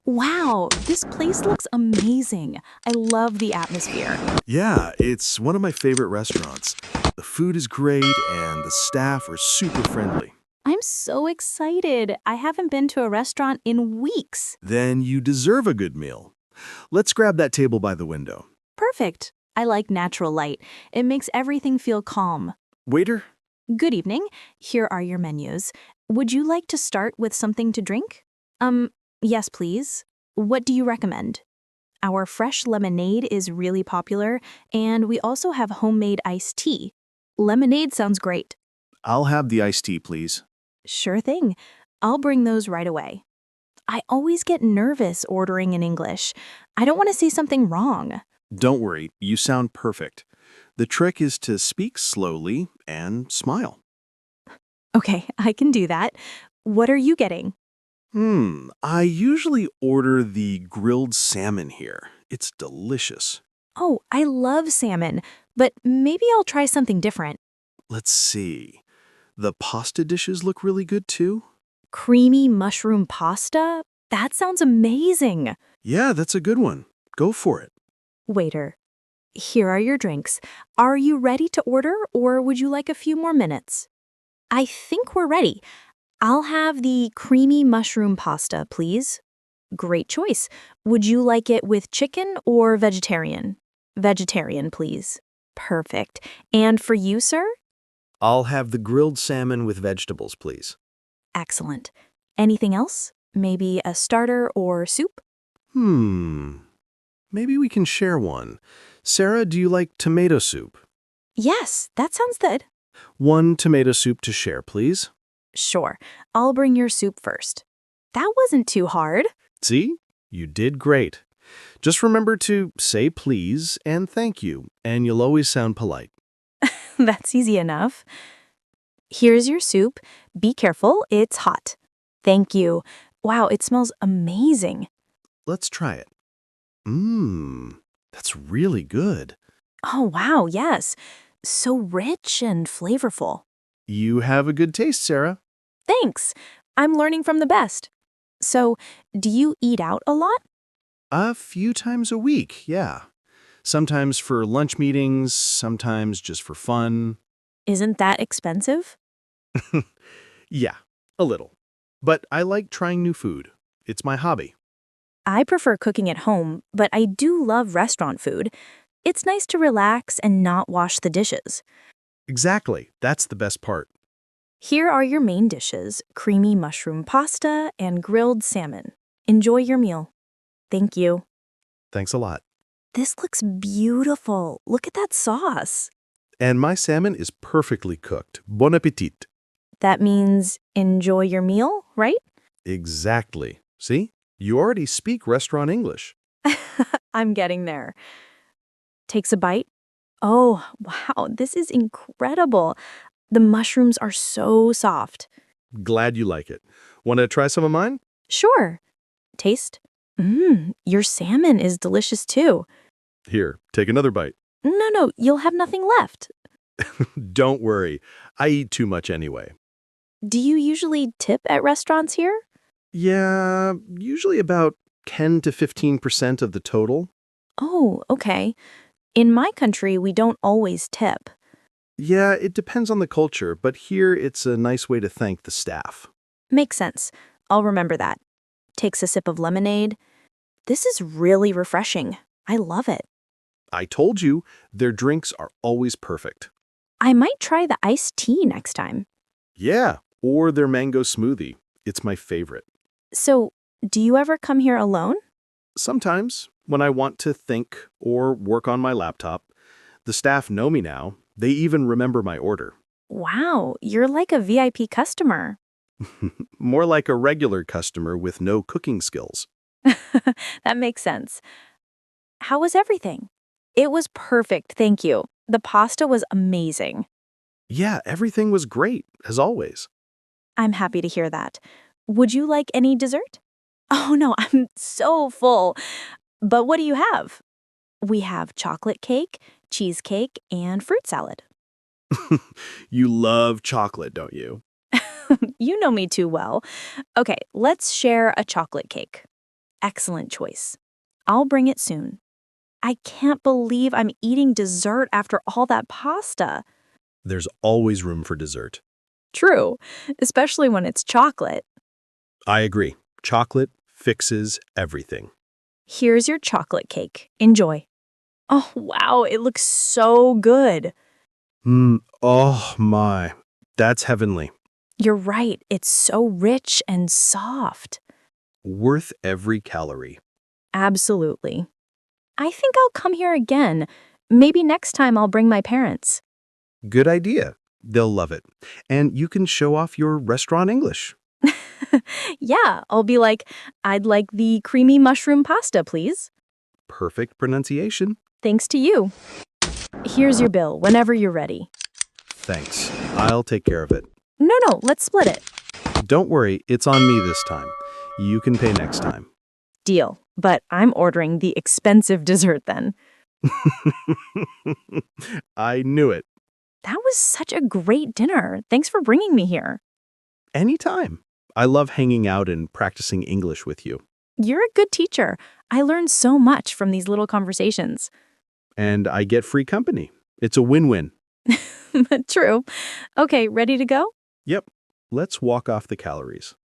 Wow, this place looks amazing. I love the atmosphere. Yeah, it's one of my favorite restaurants. The food is great and the staff are super friendly. I'm so excited. I haven't been to a restaurant in weeks. Then you deserve a good meal. Let's grab that table by the window. Perfect. I like natural light. It makes everything feel calm. Waiter? Good evening. Here are your menus. Would you like to start with something to drink? Yes, please. What do you recommend? Our fresh lemonade is really popular, and we also have homemade iced tea. Lemonade sounds great. I'll have the iced tea, please. Sure thing. I'll bring those right away. I always get nervous ordering in English. I don't want to say something wrong. Don't worry, you sound perfect. The trick is to speak slowly and smile. Okay, I can do that. What are you getting? I usually order the grilled salmon here. It's delicious. Oh, I love salmon, but maybe I'll try something different. Let's see. The pasta dishes look really good too. Creamy mushroom pasta? That sounds amazing. Yeah, that's a good one. Go for it. Waiter, here are your drinks. Are you ready to order, or would you like a few more minutes? I think we're ready. I'll have the creamy mushroom pasta, please. Great choice. Would you like it with chicken or vegetarian? Vegetarian, please. Perfect. And for you, sir? I'll have the grilled salmon with vegetables, please. Excellent. Anything else? Maybe a starter or soup? Maybe we can share one. Sarah, do you like tomato soup? Yes, that sounds good. One tomato soup to share, please. Sure. I'll bring your soup first. That wasn't too hard. See? You did great. Just remember to say please and thank you, and you'll always sound polite. That's easy enough. Here's your soup. Be careful, it's hot. Thank you. Wow, it smells amazing. Let's try it. That's really good. Oh, wow, yes. So rich and flavorful. You have a good taste, Sarah. Thanks. I'm learning from the best. So, do you eat out a lot? A few times a week, yeah. Sometimes for lunch meetings, sometimes just for fun. Isn't that expensive? Yeah, a little. But I like trying new food. It's my hobby. I prefer cooking at home, but I do love restaurant food. It's nice to relax and not wash the dishes. Exactly. That's the best part. Here are your main dishes, creamy mushroom pasta and grilled salmon. Enjoy your meal. Thank you. Thanks a lot. This looks beautiful. Look at that sauce. And my salmon is perfectly cooked. Bon appetit. That means enjoy your meal, right? Exactly. See? You already speak restaurant English. I'm getting there. Takes a bite. Oh, wow, this is incredible. The mushrooms are so soft. Glad you like it. Want to try some of mine? Sure. Taste. Your salmon is delicious too. Here, take another bite. No, you'll have nothing left. Don't worry. I eat too much anyway. Do you usually tip at restaurants here? Yeah, usually about 10 to 15% of the total. Oh, okay. In my country, we don't always tip. Yeah, it depends on the culture, but here it's a nice way to thank the staff. Makes sense. I'll remember that. Takes a sip of lemonade. This is really refreshing. I love it. I told you, their drinks are always perfect. I might try the iced tea next time. Yeah, or their mango smoothie. It's my favorite. So, do you ever come here alone? Sometimes, when I want to think or work on my laptop, the staff know me now. They even remember my order. Wow, you're like a VIP customer. More like a regular customer with no cooking skills. That makes sense. How was everything? It was perfect, thank you. The pasta was amazing. Yeah, everything was great, as always. I'm happy to hear that. Would you like any dessert? Oh no, I'm so full. But what do you have? We have chocolate cake, cheesecake, and fruit salad. You love chocolate, don't you? You know me too well. Okay, let's share a chocolate cake. excellent choice. I'll bring it soon. I can't believe I'm eating dessert after all that pasta. There's always room for dessert. True, especially when it's chocolate. I agree. Chocolate fixes everything. Here's your chocolate cake. Enjoy. Oh, wow, it looks so good. Oh my. That's heavenly. You're right, it's so rich and soft. Worth every calorie. Absolutely. I think I'll come here again. Maybe next time I'll bring my parents. Good idea. They'll love it. And you can show off your restaurant English. Yeah, I'll be like, I'd like the creamy mushroom pasta, please. Perfect pronunciation. Thanks to you. Here's your bill whenever you're ready. Thanks. I'll take care of it. No, let's split it. Don't worry, it's on me this time. You can pay next time. Deal. But I'm ordering the expensive dessert then. I knew it. That was such a great dinner. Thanks for bringing me here. Anytime. I love hanging out and practicing English with you. You're a good teacher. I learned so much from these little conversations. And I get free company. It's a win-win. True. Okay, ready to go? Yep. Let's walk off the calories.